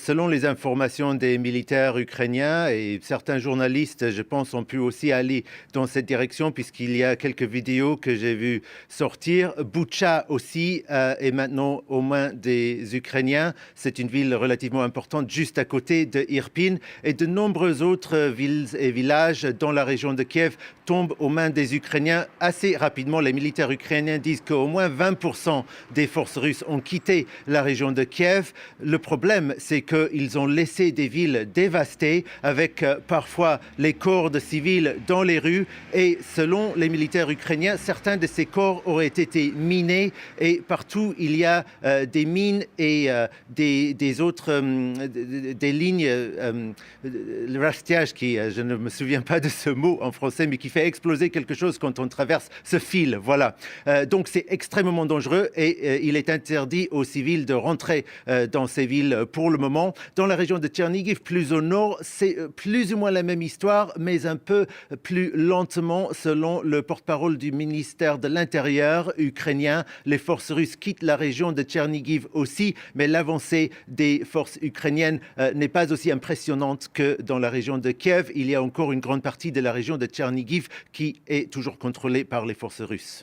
selon les informations des militaires ukrainiens et certains journalistes, je pense, ont pu aussi aller dans cette direction puisqu'il y a quelques vidéos que j'ai vues sortir. Boutcha aussi est maintenant aux mains des Ukrainiens. C'est une ville relativement importante juste à côté de Irpin et de nombreuses autres villes et villages dans la région de Kiev tombent aux mains des Ukrainiens assez rapidement. Les militaires ukrainiens disent qu'au moins 20% des forces russes ont quitté la région de Kiev. Le problème, c'est qu'ils ont laissé des villes dévastées avec parfois les corps de civils dans les rues et selon les militaires ukrainiens, certains de ces corps auraient été minés et partout il y a des mines et des autres des lignes, le rastiage qui, je ne me souviens pas de ce mot en français, mais qui fait exploser quelque chose quand on traverse ce fil. Voilà. Donc c'est extrêmement dangereux et il est interdit aux civils de rentrer dans ces villes pour le moment. Dans la région de Tchernigiv, plus au nord, c'est plus ou moins la même histoire, mais un peu plus lentement selon le porte-parole du ministère de l'Intérieur ukrainien. Les forces russes quittent la région de Tchernigiv aussi, mais l'avancée des forces ukrainiennes n'est pas aussi impressionnante que dans la région de Kiev. Il y a encore une grande partie de la région de Tchernigiv qui est toujours contrôlée par les forces russes.